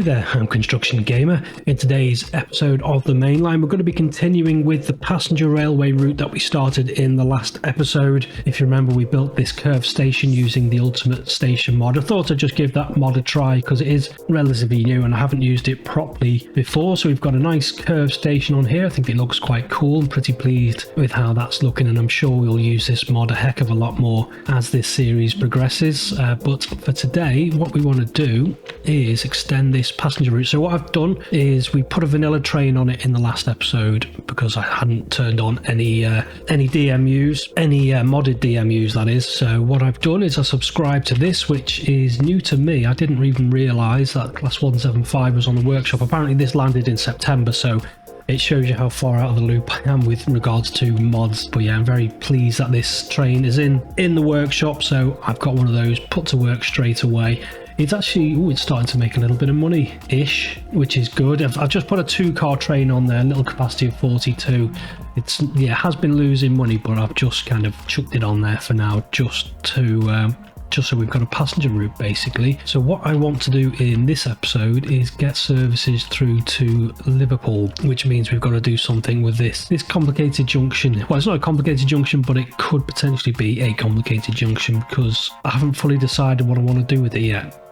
there, I'm Construction Gamer. In today's episode of the Mainline, we're going to be continuing with the passenger railway route that we started in the last episode. If you remember, we built this curved station using the Ultimate Station mod. I thought I'd just give that mod a try because it is relatively new and I haven't used it properly before. So we've got a nice curved station on here. I think it looks quite cool. I'm pretty pleased with how that's looking, and I'm sure we'll use this mod a heck of a lot more as this series progresses. But for today, what we want to do is extend this passenger route. So what I've done is we put a vanilla train on it in the last episode because I hadn't turned on any DMUs, any modded DMUs that is. So what I've done is I subscribed to this, which is new to me. I didn't even realise that Class 175 was on the workshop. Apparently this landed in September, so it shows you how far out of the loop I am with regards to mods. But yeah, I'm very pleased that this train is in the workshop, so I've got one of those put to work straight away. It's actually, it's starting to make a little bit of money-ish, which is good. I've just put a 2-car train on there, little capacity of 42. It has been losing money, but I've just kind of chucked it on there for now, just so we've got a passenger route basically. So what I want to do in this episode is get services through to Liverpool, which means we've got to do something with this complicated junction. Well, it's not a complicated junction, but it could potentially be a complicated junction because I haven't fully decided what I want to do with it yet.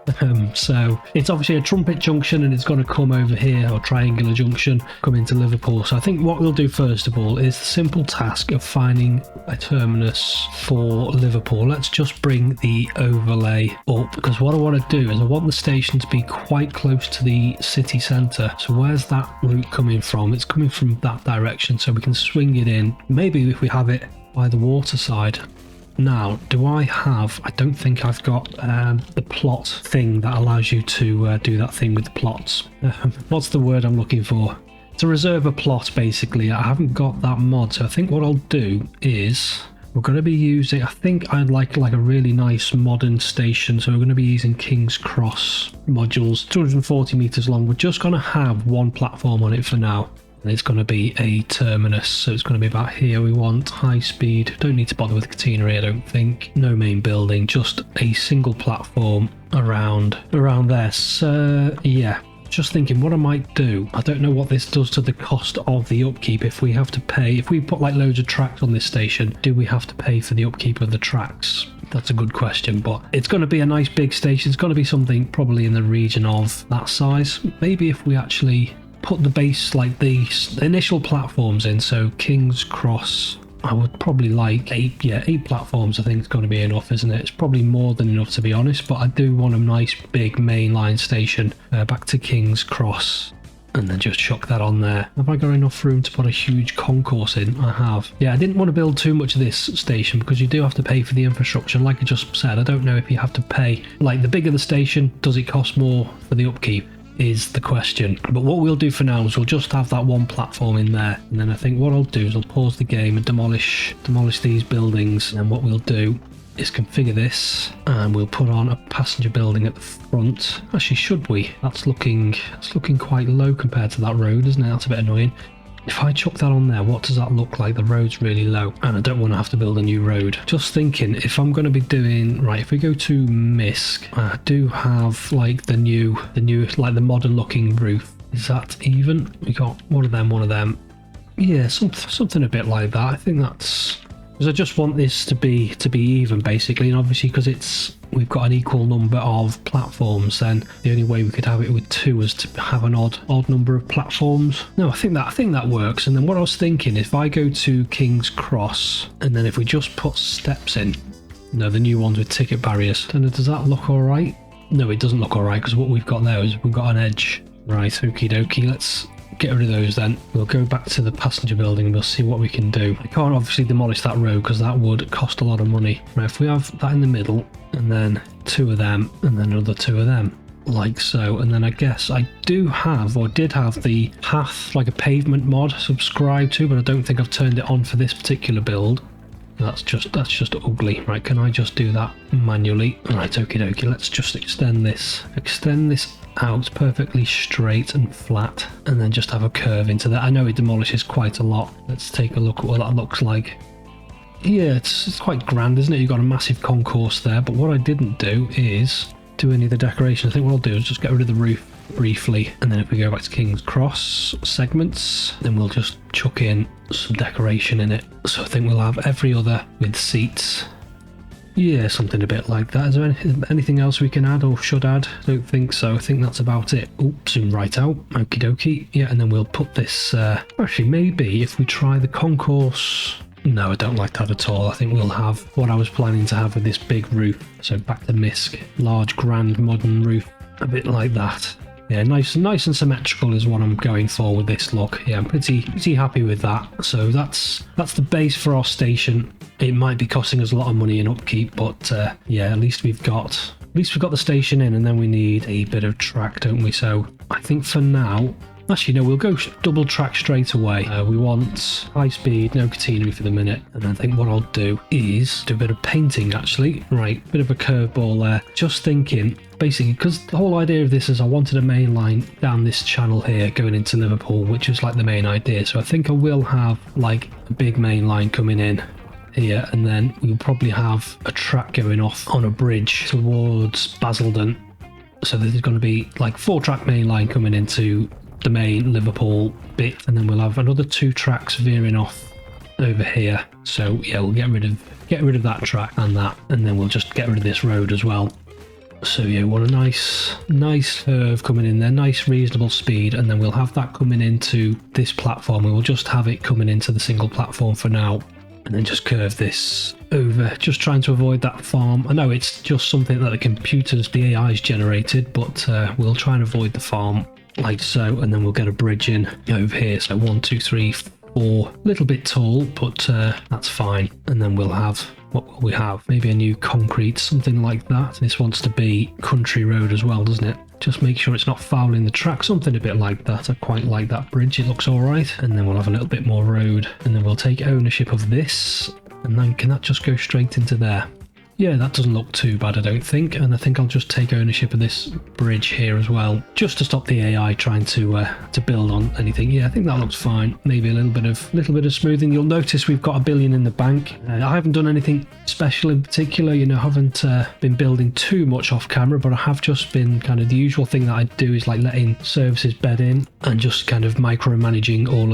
So it's obviously a trumpet junction and it's going to come over here, or triangular junction, come into Liverpool. So I think what we'll do first of all is the simple task of finding a terminus for Liverpool. Let's just bring the overlay up, because what I want to do is I want the station to be quite close to the city centre. So where's that route coming from? It's coming from that direction, so we can swing it in. Maybe if we have it by the waterside. Now, I don't think I've got the plot thing that allows you to do that thing with the plots. What's the word I'm looking for? To reserve a plot, basically. I haven't got that mod, so I think what I'll do is we're going to be using, I think I'd like a really nice modern station, so we're going to be using King's Cross modules, 240 meters long. We're just going to have one platform on it for now. It's going to be a terminus, so it's going to be about here. We want high speed, don't need to bother with catenary I don't think, no main building, just a single platform around there. So yeah, just thinking what I might do. I don't know what this does to the cost of the upkeep. If we have to pay, if we put like loads of tracks on this station, do we have to pay for the upkeep of the tracks? That's a good question, but it's going to be a nice big station. It's going to be something probably in the region of that size. Maybe if we actually put the base, like the initial platforms in, so King's Cross, I would probably like 8 platforms. I think it's going to be enough, isn't it? It's probably more than enough, to be honest, but I do want a nice big mainline station back to King's Cross, and then just chuck that on there. Have I got enough room to put a huge concourse in? I have. Yeah, I didn't want to build too much of this station because you do have to pay for the infrastructure. Like I just said, I don't know if you have to pay, like the bigger the station, does it cost more for the upkeep? Is the question. But what we'll do for now is we'll just have that one platform in there, and then I think what I'll do is I'll pause the game and demolish these buildings, and what we'll do is configure this and we'll put on a passenger building at the front. Actually, should we? That's looking quite low compared to that road, isn't it? That's a bit annoying. If I chuck that on there, what does that look like? The road's really low and I don't want to have to build a new road. Just thinking, if I'm going to be doing, right, if we go to Misk, I do have like the new, like the modern looking roof. Is that even? We got one of them. Yeah, something a bit like that. I think that's, because I just want this to be even basically, and obviously because we've got an equal number of platforms, then the only way we could have it with 2 is to have an odd number of platforms. No, I think that works. And then what I was thinking, if I go to King's Cross, and then if we just put steps in, no, the new ones with ticket barriers, then does that look all right? No, it doesn't look all right, because what we've got there is we've got an edge. Right, okie dokie, let's get rid of those then. We'll go back to the passenger building and we'll see what we can do. I can't obviously demolish that road because that would cost a lot of money. Right, if we have that in the middle, and then 2 of them, and then another 2 of them, like so. And then I guess I do have, or did have, the path, like a pavement mod subscribed to, but I don't think I've turned it on for this particular build. That's just ugly. Right, can I just do that manually? Right, okie dokie, let's just extend this out perfectly straight and flat, and then just have a curve into that. I know it demolishes quite a lot. Let's take a look at what that looks like. Yeah, it's quite grand, isn't it? You've got a massive concourse there, but what I didn't do is do any of the decorations. I think what I'll do is just get rid of the roof briefly. And then if we go back to King's Cross segments, then we'll just chuck in some decoration in it. So I think we'll have every other with seats. Yeah, something a bit like that. Is there anything else we can add or should add? I don't think so. I think that's about it. Oh, zoom right out. Okie dokie. Yeah, and then we'll put this... actually, maybe if we try the concourse... No, I don't like that at all. I think we'll have what I was planning to have with this big roof. So back to Misk. Large, grand, modern roof. A bit like that. Yeah, nice and symmetrical is what I'm going for with this look. Yeah, I'm pretty happy with that. So that's the base for our station. It might be costing us a lot of money in upkeep, but yeah, at least we've got the station in, and then we need a bit of track, don't we? So I think for now, actually no, we'll go double track straight away. We want high speed, no catenary for the minute, and I think what I'll do is do a bit of painting actually. Right, bit of a curveball there. Just thinking, basically, because the whole idea of this is I wanted a main line down this channel here going into Liverpool, which was like the main idea. So I think I will have like a big main line coming in here, and then we'll probably have a track going off on a bridge towards Basildon. So there's going to be like 4-track main line coming into the main Liverpool bit, and then we'll have another 2 tracks veering off over here. So yeah, we'll get rid of that track and that, and then we'll just get rid of this road as well. So yeah, we want a nice curve coming in there, nice reasonable speed, and then we'll have that coming into this platform. We will just have it coming into the single platform for now, and then just curve this over, just trying to avoid that farm. I know it's just something that the AI's generated, but we'll try and avoid the farm like so, and then we'll get a bridge in over here. So 1, 2, 3, 4, a little bit tall, but that's fine. And then we'll have, what will we have? Maybe a new concrete, something like that. This wants to be country road as well, doesn't it? Just make sure it's not fouling the track, something a bit like that. I quite like that bridge, it looks all right. And then we'll have a little bit more road, and then we'll take ownership of this, and then can that just go straight into there? Yeah, that doesn't look too bad, I don't think. And I think I'll just take ownership of this bridge here as well, just to stop the AI trying to build on anything. Yeah, I think that looks fine. Maybe a little bit of smoothing. You'll notice we've got $1 billion in the bank. I haven't done anything special in particular, you know, haven't been building too much off camera, but I have just been kind of the usual thing that I do is like letting services bed in and just kind of micromanaging all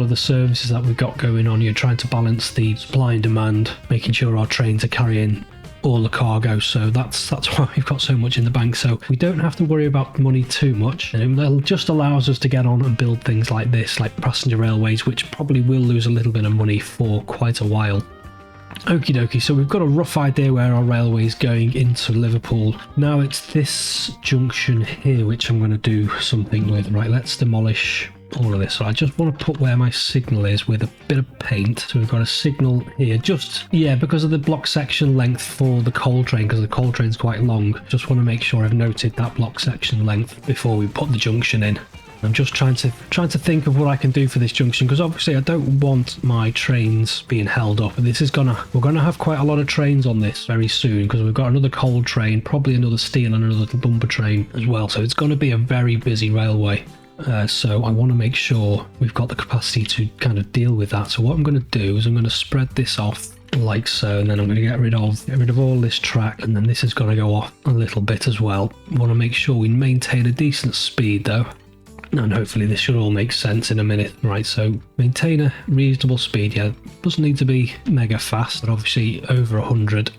of the services that we've got going on. You're trying to balance the supply and demand, making sure our trains are carrying all the cargo. So that's why we've got so much in the bank, so we don't have to worry about money too much, and it just allows us to get on and build things like this, like passenger railways, which probably will lose a little bit of money for quite a while. Okie dokie, so we've got a rough idea where our railway is going into Liverpool. Now it's this junction here which I'm going to do something with. Right, let's demolish all of this. So I just want to put where my signal is with a bit of paint. So we've got a signal here, just, yeah, because of the block section length for the coal train, because the coal train's quite long. Just want to make sure I've noted that block section length before we put the junction in. I'm just trying to think of what I can do for this junction, because obviously I don't want my trains being held up. This is we're gonna have quite a lot of trains on this very soon, because we've got another coal train, probably another steel and another lumber train as well. So it's going to be a very busy railway. So I want to make sure we've got the capacity to kind of deal with that. So what I'm going to do is I'm going to spread this off like so, and then I'm going to get rid of all this track, and then this is going to go off a little bit as well. I want to make sure we maintain a decent speed though, and hopefully this should all make sense in a minute. Right, so maintain a reasonable speed. Yeah, doesn't need to be mega fast, but obviously over 100,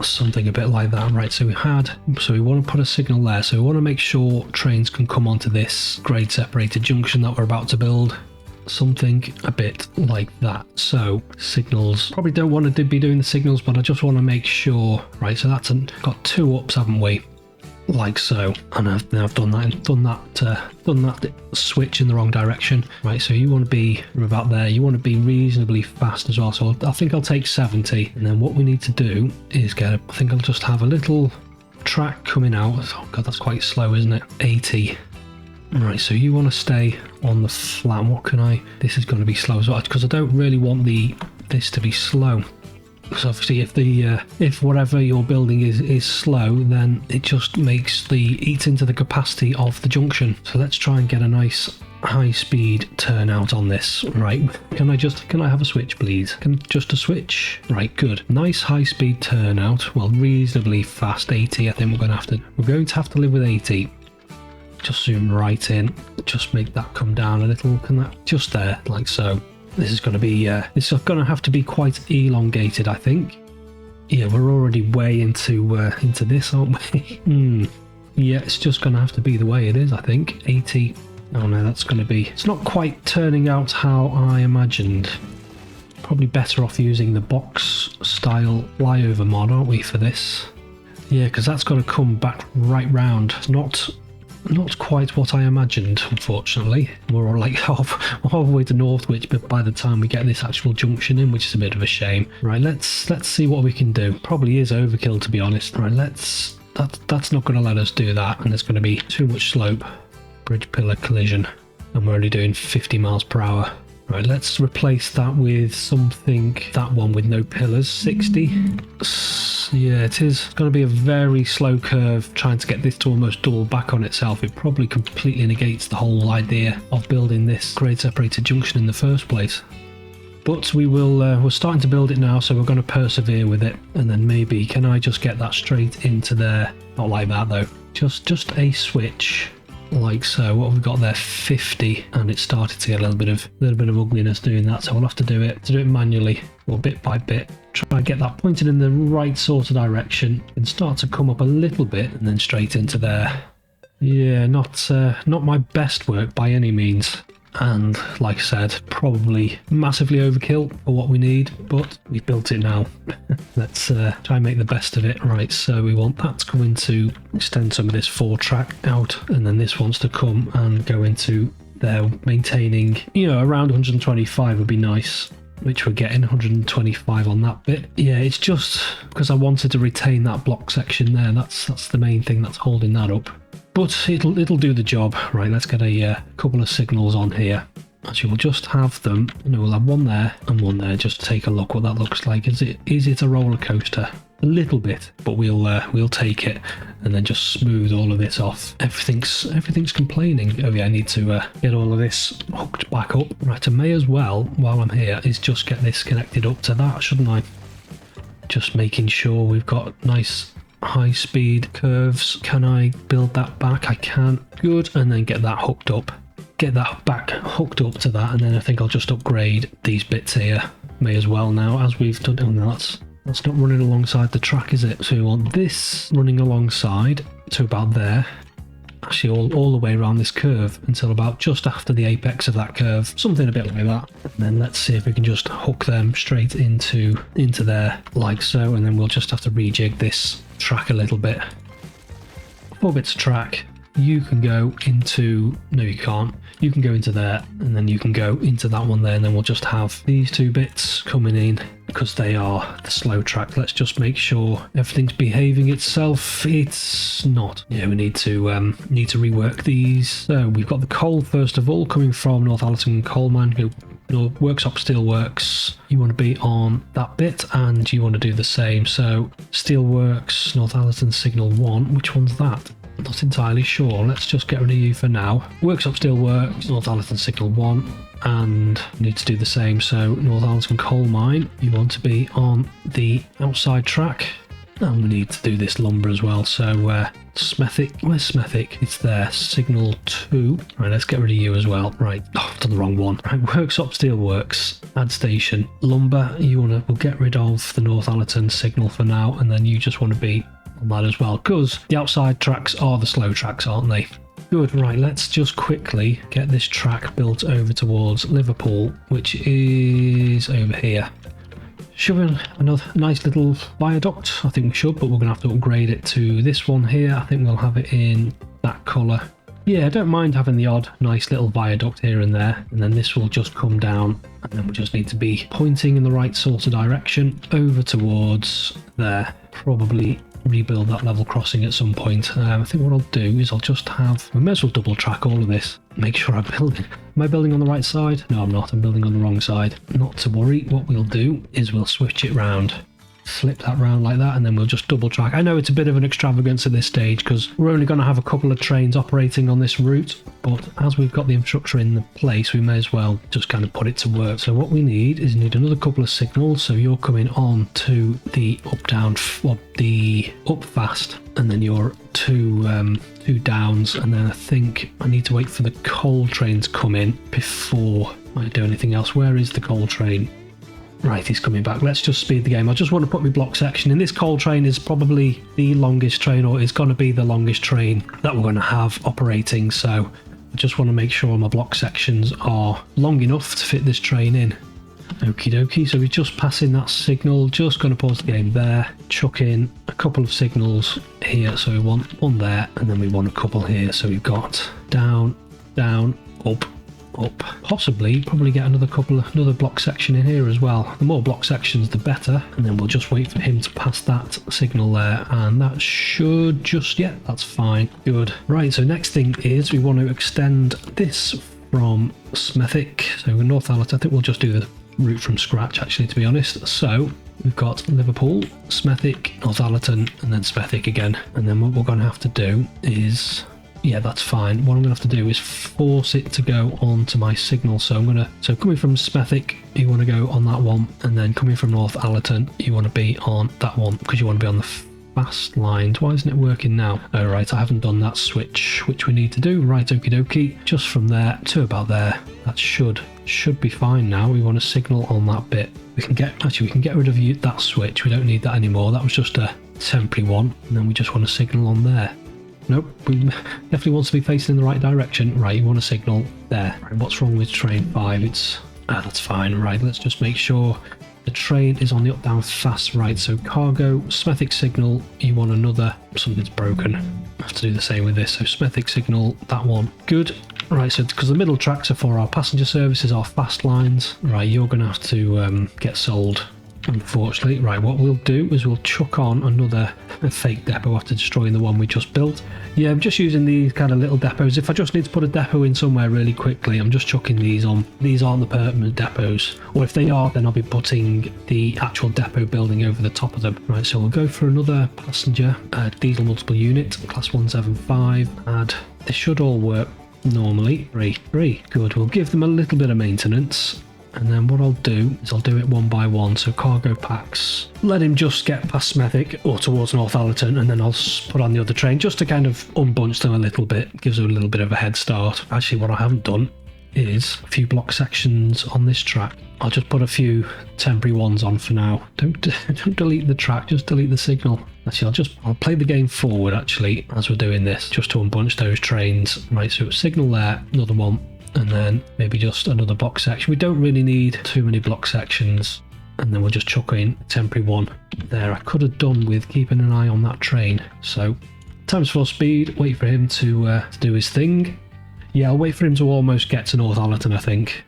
something a bit like that. Right, so we want to put a signal there, so we want to make sure trains can come onto this grade separated junction that we're about to build, something a bit like that. So signals, probably don't want to be doing the signals, but I just want to make sure. Right, so that's got 2 ups, haven't we? Like so, and I've done that switch in the wrong direction. Right, so you want to be about there, you want to be reasonably fast as well, so I think I'll take 70, and then what we need to do is I think I'll just have a little track coming out. Oh god, that's quite slow, isn't it? 80. Right, so you want to stay on the flat. This is going to be slow as well, because I don't really want this to be slow. Because obviously if whatever you're building is slow, then it just eats into the capacity of the junction. So let's try and get a nice high speed turnout on this. Right, can I have a switch please? Just a switch? Right, good. Nice high speed turnout. Well, reasonably fast, 80. I think we're going to have to live with 80. just zoom right in, just make that come down a little. Can that just there, like so. This is going to be this is going to have to be quite elongated, I think. Yeah, we're already way into this, aren't we? Yeah, it's just going to have to be the way it is, I think. 80. Oh no, that's going to be... It's not quite turning out how I imagined. Probably better off using the box style flyover mod, aren't we, for this? Yeah, because that's got to come back right round. Not quite what I imagined, unfortunately. We're all like halfway to Northwich, but by the time we get this actual junction in, which is a bit of a shame. Right, let's see what we can do. Probably is overkill, to be honest. Right, that's not going to let us do that, and there's going to be too much slope. Bridge pillar collision, and we're only doing 50 miles per hour. Right, let's replace that with something, that one with no pillars, 60. Yeah, it is going to be a very slow curve trying to get this to almost double back on itself. It probably completely negates the whole idea of building this grade separated junction in the first place. But we're starting to build it now, so we're going to persevere with it. And then maybe, can I just get that straight into there? Not like that though, just a switch. Like so. What have we got there? 50, and it started to get a little bit of ugliness doing that, so we'll have to do it manually, or bit by bit. Try and get that pointed in the right sort of direction and start to come up a little bit and then straight into there. Yeah, not my best work by any means. And like I said, probably massively overkill for what we need, but we've built it now. Let's try and make the best of it. Right, so we want that to go into, extend some of this 4-track out, and then this wants to come and go into there, maintaining, around 125 would be nice, which we're getting 125 on that bit. Yeah, it's just because I wanted to retain that block section there. That's the main thing that's holding that up. But it'll do the job. Right, let's get a couple of signals on here. Actually, we'll just have them. We'll have one there and one there. Just take a look what that looks like. Is it a roller coaster? A little bit, but we'll take it and then just smooth all of this off. Everything's complaining. Oh yeah, I need to get all of this hooked back up. Right, I may as well, while I'm here, is just get this connected up to that, shouldn't I? Just making sure we've got nice high speed curves. Can I build that back? I can. Good. And then get that hooked up. Get that back hooked up to that, and then I think I'll just upgrade these bits here. May as well now, as we've done. Oh no, that's not running alongside the track, is it? So we want this running alongside to about there. Actually, all the way around this curve until about just after the apex of that curve. Something a bit like that. And then let's see if we can just hook them straight into there, like so. And then we'll just have to rejig this track a little bit. 4 bits of track. You can go into... No, you can't. You can go into there, and then you can go into that one there, and then we'll just have these 2 bits coming in because they are the slow track. Let's just make sure everything's behaving itself. It's not. Yeah, we need to rework these. So we've got the coal first of all coming from Northallerton Coal Mine. Worksop Steelworks, you want to be on that bit, and you want to do the same. So Steelworks, Northallerton Signal 1, which one's that? Not entirely sure. Let's just get rid of you for now. Worksop Steelworks, Northallerton Signal 1, and need to do the same. So Northallerton Coal Mine, you want to be on the outside track, and we need to do this lumber as well. So Smethwick, where's Smethwick? It's there. Signal 2. Right, let's get rid of you as well. Right, I've done the wrong one. Right, Worksop Steelworks, add station. Lumber, we'll get rid of the Northallerton signal for now, and then you just want to be on that as well, because the outside tracks are the slow tracks, aren't they? Good. Right, let's just quickly get this track built over towards Liverpool, which is over here. Should we have another nice little viaduct? I think we should, but we're going to have to upgrade it to this one here. I think we'll have it in that colour. Yeah, I don't mind having the odd nice little viaduct here and there, and then this will just come down, and then we just need to be pointing in the right sort of direction over towards there. Probably rebuild that level crossing at some point. I think what I'll do is I'll just have... We may as well double track all of this. Make sure I'm building... Am I building on the right side? No, I'm not. I'm building on the wrong side. Not to worry. What we'll do is we'll switch it round. flip that round like that, and then we'll just double track. I know it's a bit of an extravagance at this stage because we're only going to have a couple of trains operating on this route, but as we've got the infrastructure in place, we may as well just kind of put it to work. So what we need is another couple of signals. So you're coming on to the up down, or the up fast, and then you're two downs, and then I think I need to wait for the coal train to come in before I do anything else. Where is the coal train? Right, he's coming back. Let's just speed the game. I just want to put my block section in. This coal train is probably the longest train, or is going to be the longest train that we're going to have operating. So I just want to make sure my block sections are long enough to fit this train in. Okie dokie, so we're just passing that signal. Just going to pause the game there. Chuck in a couple of signals here. So we want one there, and then we want a couple here. So we've got down, down, up, up. Probably get another block section in here as well. The more block sections the better, and then we'll just wait for him to pass that signal there, and that should just, yeah, that's fine. Good. Right, so next thing is we want to extend this from Smethwick, so Northallerton. I think we'll just do the route from scratch, actually, to be honest. So we've got Liverpool, Smethwick, Northallerton, and then Smethwick again, and then what we're going to have to do is, yeah, that's fine. What I'm going to have to do is force it to go onto my signal. So so coming from Smethwick, you want to go on that one, and then coming from Northallerton, you want to be on that one because you want to be on the fast lines. Why isn't it working now? Oh, right, I haven't done that switch, which we need to do. Right, okie dokie. Just from there to about there. That should be fine now. We want to signal on that bit. We can get rid of that switch. We don't need that anymore. That was just a temporary one, and then we just want to signal on there. Nope, we definitely want to be facing in the right direction. Right, you want to signal there. Right, what's wrong with train 5? That's fine. Right, let's just make sure the train is on the up down fast. Right, so cargo, Smethwick signal, you want another, something's broken. I have to do the same with this. So Smethwick signal, that one. Good. Right, so because the middle tracks are for our passenger services, our fast lines. Right, you're going to have to get sold, unfortunately. Right, what we'll do is we'll chuck on another fake depot after destroying the one we just built. Yeah, I'm just using these kind of little depots. If I just need to put a depot in somewhere really quickly, I'm just chucking these on. These aren't the permanent depots, or if they are, then I'll be putting the actual depot building over the top of them. Right, so we'll go for another passenger diesel multiple unit, class 175, and this should all work normally. 3. Good. We'll give them a little bit of maintenance, and then what I'll do is I'll do it one by one. So cargo packs, let him just get past Smethwick or towards Northallerton, and then I'll put on the other train just to kind of unbunch them a little bit. Gives them a little bit of a head start. Actually, what I haven't done is a few block sections on this track. I'll just put a few temporary ones on for now. Don't delete the track, just delete the signal. Actually, I'll play the game forward actually as we're doing this, just to unbunch those trains. Right, so signal there, another one, and then maybe just another block section. We don't really need too many block sections, and then we'll just chuck in a temporary one there. I could have done with keeping an eye on that train. So times 4 speed, wait for him to do his thing. Yeah, I'll wait for him to almost get to Northallerton, I think.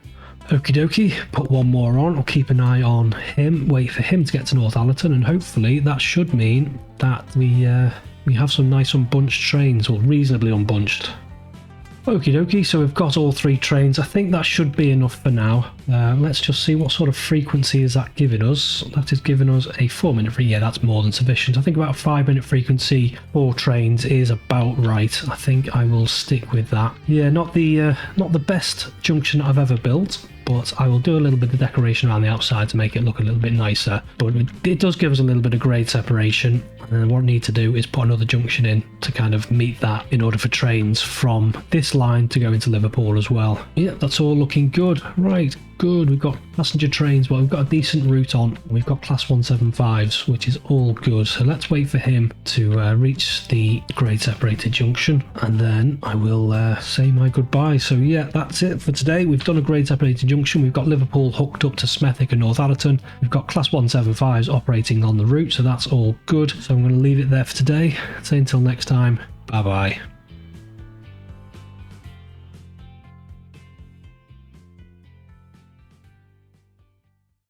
Okie dokie, put one more on. I'll keep an eye on him, wait for him to get to Northallerton, and hopefully that should mean that we have some nice unbunched trains, or reasonably unbunched. Okie dokie, so we've got all 3 trains. I think that should be enough for now. Let's just see what sort of frequency is that giving us. That is giving us a 4-minute frequency. Yeah, that's more than sufficient. I think about a 5-minute frequency, 4 trains is about right. I think I will stick with that. Yeah, not the best junction I've ever built, but I will do a little bit of decoration around the outside to make it look a little bit nicer. But it does give us a little bit of grade separation. And then what I need to do is put another junction in to kind of meet that in order for trains from this line to go into Liverpool as well. Yeah, that's all looking good. Right, good. We've got passenger trains. Well, we've got a decent route on. We've got class 175s, which is all good. So let's wait for him to reach the grade separated junction, and then I will say my goodbye. So yeah, that's it for today. We've done a grade separated junction. We've got Liverpool hooked up to Smethwick and Northallerton. We've got class 175s operating on the route, so that's all good. So I'm going to leave it there for today. Say until next time, bye bye.